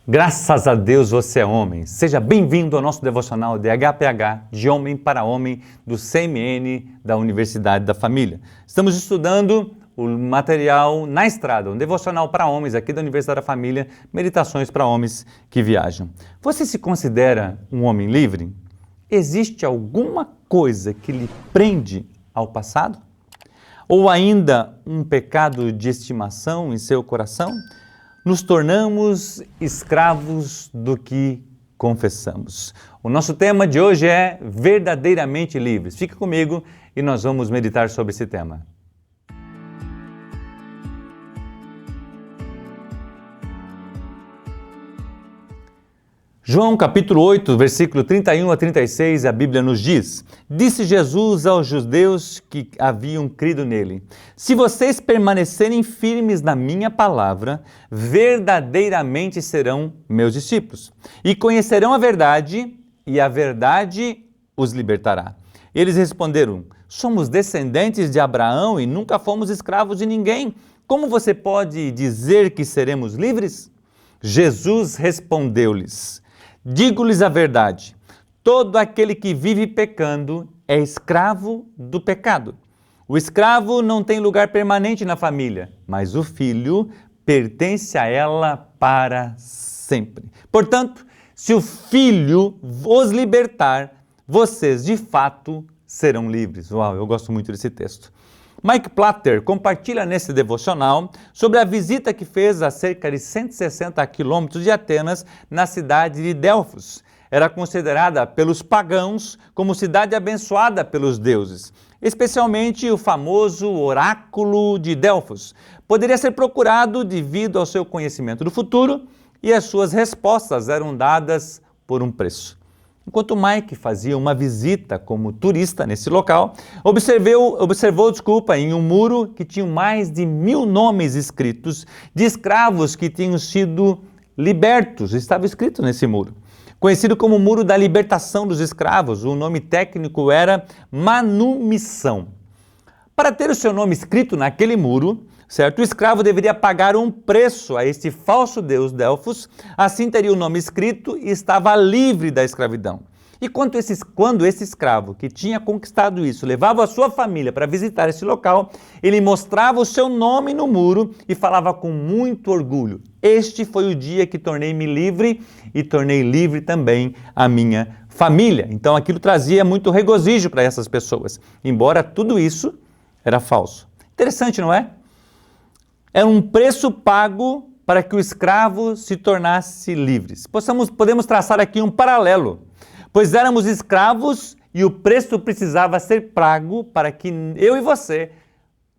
Graças a Deus você é homem. Seja bem-vindo ao nosso devocional de HPH, de Homem para Homem, do CMN da Universidade da Família. Estamos estudando o material Na Estrada, um devocional para homens aqui da Universidade da Família, meditações para homens que viajam. Você se considera um homem livre? Existe alguma coisa que lhe prende ao passado? Ou ainda um pecado de estimação em seu coração? Nos tornamos escravos do que confessamos. O nosso tema de hoje é verdadeiramente livres. Fique comigo e nós vamos meditar sobre esse tema. João capítulo 8, versículo 31 a 36, a Bíblia nos diz: Disse Jesus aos judeus que haviam crido nele: Se vocês permanecerem firmes na minha palavra, verdadeiramente serão meus discípulos, e conhecerão a verdade, e a verdade os libertará. Eles responderam: Somos descendentes de Abraão e nunca fomos escravos de ninguém. Como você pode dizer que seremos livres? Jesus respondeu-lhes: Digo-lhes a verdade, todo aquele que vive pecando é escravo do pecado. O escravo não tem lugar permanente na família, mas o filho pertence a ela para sempre. Portanto, se o filho os libertar, vocês de fato serão livres. Uau, eu gosto muito desse texto. Mike Platter compartilha nesse devocional sobre a visita que fez a cerca de 160 quilômetros de Atenas, na cidade de Delfos. Era considerada pelos pagãos como cidade abençoada pelos deuses, especialmente o famoso oráculo de Delfos. Poderia ser procurado devido ao seu conhecimento do futuro e as suas respostas eram dadas por um preço. Enquanto Mike fazia uma visita como turista nesse local, observou em um muro que tinha mais de 1000 nomes escritos de escravos que tinham sido libertos. Estava escrito nesse muro. Conhecido como Muro da Libertação dos Escravos, o nome técnico era manumissão. Para ter o seu nome escrito naquele muro, certo? O escravo deveria pagar um preço a este falso deus Delfos, assim teria o nome escrito e estava livre da escravidão. E quando esse escravo que tinha conquistado isso levava a sua família para visitar esse local, ele mostrava o seu nome no muro e falava com muito orgulho: Este foi o dia que tornei-me livre e tornei livre também a minha família. Então aquilo trazia muito regozijo para essas pessoas, embora tudo isso era falso. Interessante, não é? É um preço pago para que o escravo se tornasse livre. Podemos traçar aqui um paralelo, pois éramos escravos e o preço precisava ser pago para que eu e você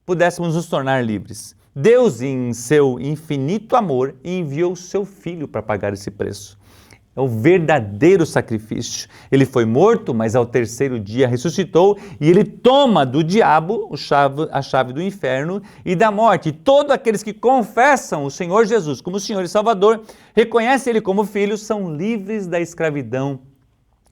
pudéssemos nos tornar livres. Deus, em seu infinito amor, enviou o seu Filho para pagar esse preço. É o verdadeiro sacrifício. Ele foi morto, mas ao terceiro dia ressuscitou e ele toma do diabo a chave do inferno e da morte. E todos aqueles que confessam o Senhor Jesus como Senhor e Salvador, reconhecem Ele como Filho, são livres da escravidão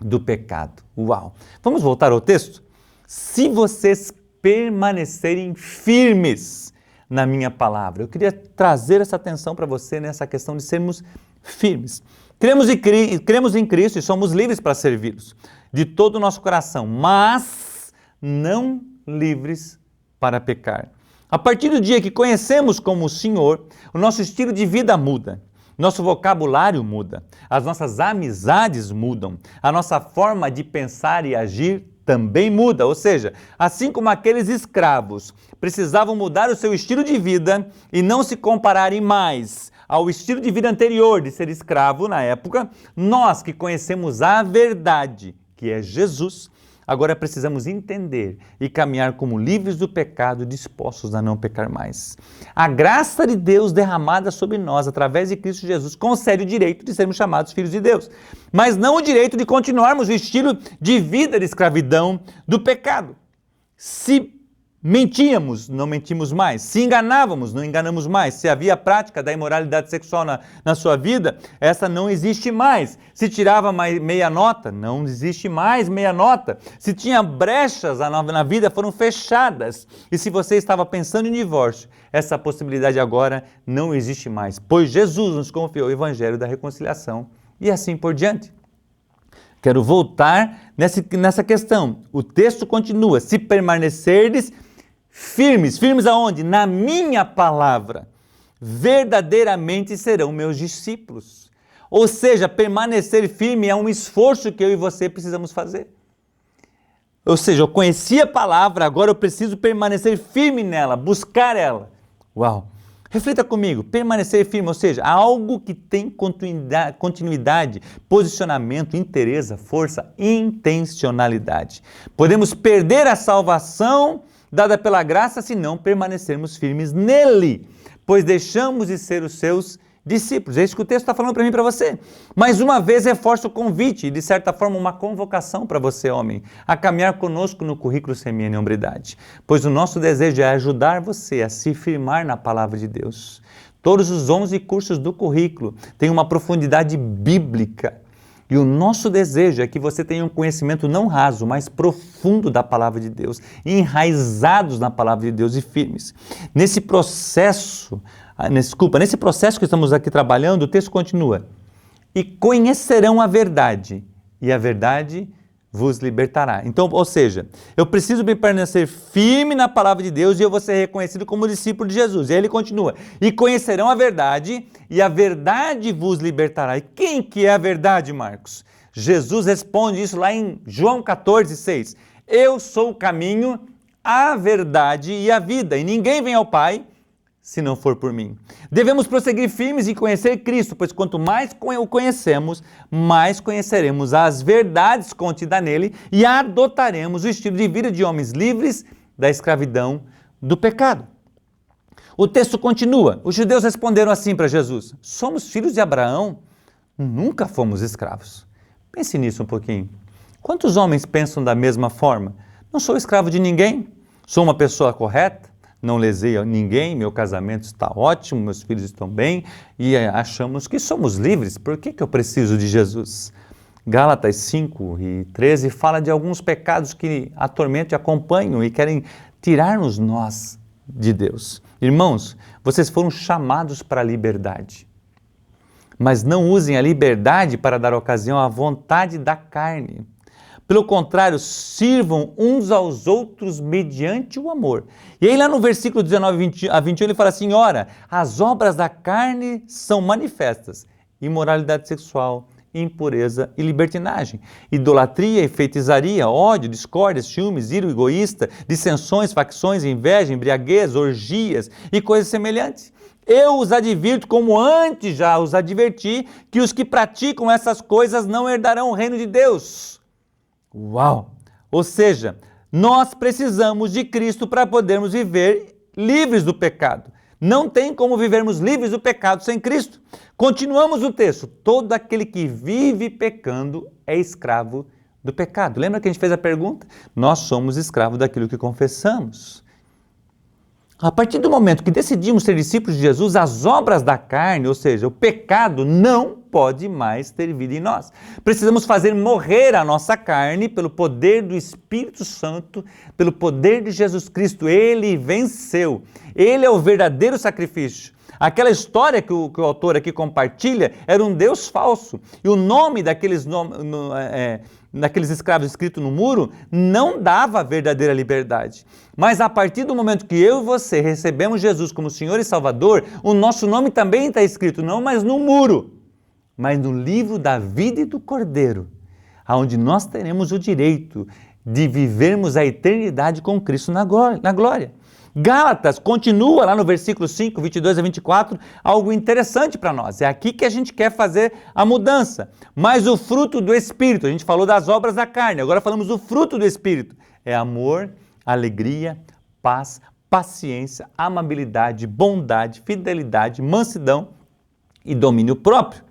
do pecado. Uau! Vamos voltar ao texto? Se vocês permanecerem firmes na minha palavra. Eu queria trazer essa atenção para você nessa questão de sermos firmes. Cremos em Cristo e somos livres para servi-los de todo o nosso coração, mas não livres para pecar. A partir do dia que conhecemos como o Senhor, o nosso estilo de vida muda, nosso vocabulário muda, as nossas amizades mudam, a nossa forma de pensar e agir também muda. Ou seja, assim como aqueles escravos precisavam mudar o seu estilo de vida e não se compararem mais ao estilo de vida anterior de ser escravo na época, nós que conhecemos a verdade, que é Jesus, agora precisamos entender e caminhar como livres do pecado, dispostos a não pecar mais. A graça de Deus derramada sobre nós através de Cristo Jesus concede o direito de sermos chamados filhos de Deus, mas não o direito de continuarmos o estilo de vida de escravidão do pecado. Se mentíamos, não mentimos mais. Se enganávamos, não enganamos mais. Se havia prática da imoralidade sexual na sua vida, essa não existe mais. Se tirava meia nota, não existe mais meia nota. Se tinha brechas na vida, foram fechadas. E se você estava pensando em divórcio, essa possibilidade agora não existe mais, pois Jesus nos confiou o evangelho da reconciliação e assim por diante. Quero voltar nessa questão. O texto continua: se permanecerdes firmes. Firmes aonde? Na minha palavra. Verdadeiramente serão meus discípulos. Ou seja, permanecer firme é um esforço que eu e você precisamos fazer. Ou seja, eu conheci a palavra, agora eu preciso permanecer firme nela, buscar ela. Uau! Reflita comigo, permanecer firme, ou seja, algo que tem continuidade, posicionamento, interesse, força, intencionalidade. Podemos perder a salvação dada pela graça se não permanecermos firmes nele, pois deixamos de ser os seus discípulos. É isso que o texto está falando para mim e para você. Mais uma vez reforça o convite e de certa forma uma convocação para você, homem, a caminhar conosco no currículo Semeando em Hombridade, pois o nosso desejo é ajudar você a se firmar na palavra de Deus. Todos os 11 cursos do currículo têm uma profundidade bíblica. E o nosso desejo é que você tenha um conhecimento não raso, mas profundo da palavra de Deus, enraizados na palavra de Deus e firmes. Nesse processo que estamos aqui trabalhando, o texto continua: e conhecerão a verdade, e a verdade vos libertará. Então, ou seja, eu preciso permanecer firme na palavra de Deus e eu vou ser reconhecido como discípulo de Jesus. E aí ele continua: e conhecerão a verdade, e a verdade vos libertará. E quem que é a verdade, Marcos? Jesus responde isso lá em João 14:6. Eu sou o caminho, a verdade e a vida, e ninguém vem ao Pai se não for por mim. Devemos prosseguir firmes em conhecer Cristo, pois quanto mais o conhecemos, mais conheceremos as verdades contidas nele e adotaremos o estilo de vida de homens livres da escravidão do pecado. O texto continua: os judeus responderam assim para Jesus: somos filhos de Abraão, nunca fomos escravos. Pense nisso um pouquinho. Quantos homens pensam da mesma forma? Não sou escravo de ninguém, sou uma pessoa correta, não lesei a ninguém, meu casamento está ótimo, meus filhos estão bem e achamos que somos livres. Por que eu preciso de Jesus? Gálatas 5:13 fala de alguns pecados que atormentam e acompanham e querem tirar-nos nós de Deus. Irmãos, vocês foram chamados para a liberdade, mas não usem a liberdade para dar ocasião à vontade da carne. Pelo contrário, sirvam uns aos outros mediante o amor. E aí lá no versículo 19 a 21 ele fala assim: ora, as obras da carne são manifestas: imoralidade sexual, impureza e libertinagem, idolatria e feitiçaria, ódio, discórdia, ciúmes, ira egoísta, dissensões, facções, inveja, embriaguez, orgias e coisas semelhantes. Eu os advirto, como antes já os adverti, que os que praticam essas coisas não herdarão o reino de Deus. Uau! Ou seja, nós precisamos de Cristo para podermos viver livres do pecado. Não tem como vivermos livres do pecado sem Cristo. Continuamos o texto: todo aquele que vive pecando é escravo do pecado. Lembra que a gente fez a pergunta? Nós somos escravos daquilo que confessamos. A partir do momento que decidimos ser discípulos de Jesus, as obras da carne, ou seja, o pecado, não pode mais ter vida em nós. Precisamos fazer morrer a nossa carne pelo poder do Espírito Santo, pelo poder de Jesus Cristo. Ele venceu. Ele é o verdadeiro sacrifício. Aquela história que o autor aqui compartilha era um Deus falso. E o nome daqueles escravos escrito no muro não dava a verdadeira liberdade. Mas a partir do momento que eu e você recebemos Jesus como Senhor e Salvador, o nosso nome também está escrito, não mais no muro, mas no livro da vida e do Cordeiro, onde nós teremos o direito de vivermos a eternidade com Cristo na glória. Gálatas continua lá no versículo 5, 22 a 24, algo interessante para nós. É aqui que a gente quer fazer a mudança. Mas o fruto do Espírito, a gente falou das obras da carne, agora falamos do fruto do Espírito. É amor, alegria, paz, paciência, amabilidade, bondade, fidelidade, mansidão e domínio próprio.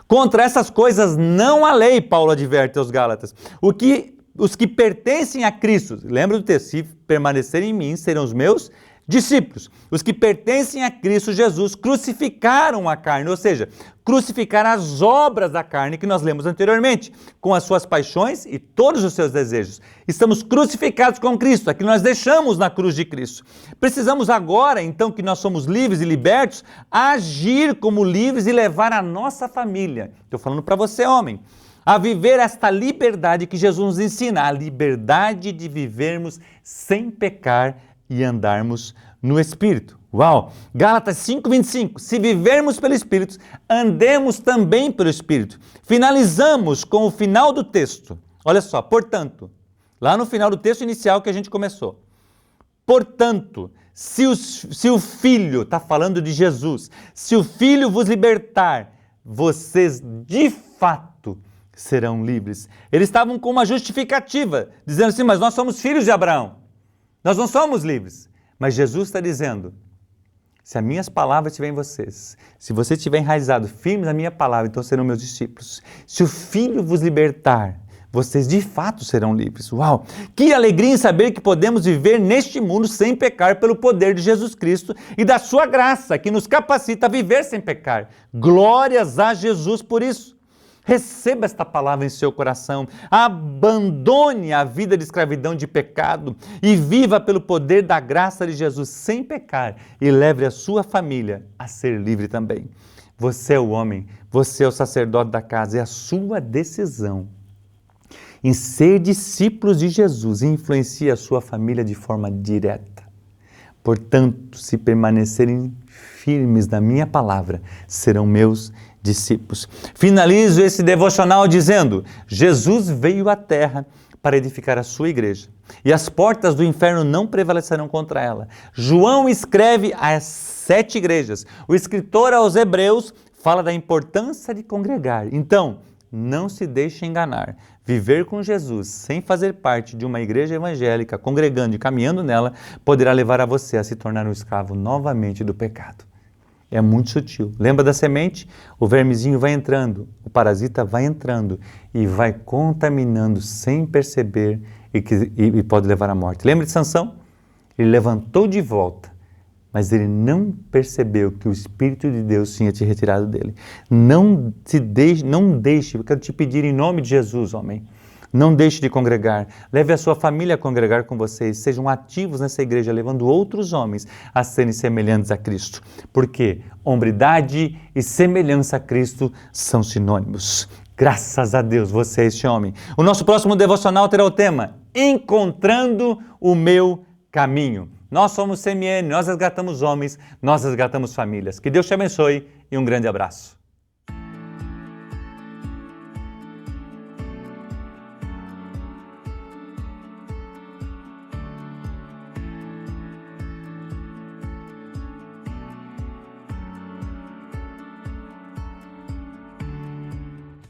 Contra essas coisas não há lei, Paulo adverte aos Gálatas. O que os que pertencem a Cristo, lembra do texto, se permanecerem em mim, serão os meus discípulos. Os que pertencem a Cristo Jesus crucificaram a carne, ou seja, crucificaram as obras da carne que nós lemos anteriormente, com as suas paixões e todos os seus desejos. Estamos crucificados com Cristo, aquilo nós deixamos na cruz de Cristo. Precisamos agora, então que nós somos livres e libertos, agir como livres e levar a nossa família. Estou falando para você, homem, a viver esta liberdade que Jesus nos ensina, a liberdade de vivermos sem pecar e andarmos no Espírito. Uau! Gálatas 5:25, se vivermos pelo Espírito, andemos também pelo Espírito. Finalizamos com o final do texto. Olha só, portanto, lá no final do texto inicial que a gente começou. Portanto, se o Filho, está falando de Jesus, se o Filho vos libertar, vocês de fato serão livres. Eles estavam com uma justificativa, dizendo assim, mas nós somos filhos de Abraão. Nós não somos livres. Mas Jesus está dizendo, se as minhas palavras estiverem em vocês, se você estiver enraizado, firme na minha palavra, então serão meus discípulos. Se o Filho vos libertar, vocês de fato serão livres. Uau! Que alegria em saber que podemos viver neste mundo sem pecar pelo poder de Jesus Cristo e da sua graça, que nos capacita a viver sem pecar. Glórias a Jesus por isso. Receba esta palavra em seu coração, abandone a vida de escravidão de pecado e viva pelo poder da graça de Jesus sem pecar e leve a sua família a ser livre também. Você é o homem, você é o sacerdote da casa, é a sua decisão em ser discípulos de Jesus e influencia a sua família de forma direta. Portanto, se permanecerem firmes na minha palavra, serão meus discípulos. Finalizo esse devocional dizendo, Jesus veio à terra para edificar a sua igreja e as portas do inferno não prevalecerão contra ela. João escreve às 7 igrejas. O escritor aos Hebreus fala da importância de congregar. Então, não se deixe enganar. Viver com Jesus sem fazer parte de uma igreja evangélica, congregando e caminhando nela, poderá levar a você a se tornar um escravo novamente do pecado. É muito sutil. Lembra da semente? O vermezinho vai entrando, o parasita vai entrando e vai contaminando sem perceber e pode levar à morte. Lembra de Sansão? Ele levantou de volta, mas ele não percebeu que o Espírito de Deus tinha te retirado dele. Não deixe, eu quero te pedir em nome de Jesus, homem, não deixe de congregar, leve a sua família a congregar com vocês, sejam ativos nessa igreja, levando outros homens a serem semelhantes a Cristo. Porque hombridade e semelhança a Cristo são sinônimos. Graças a Deus, você é este homem. O nosso próximo devocional terá o tema, Encontrando o Meu Caminho. Nós somos CMN, nós resgatamos homens, nós resgatamos famílias. Que Deus te abençoe e um grande abraço.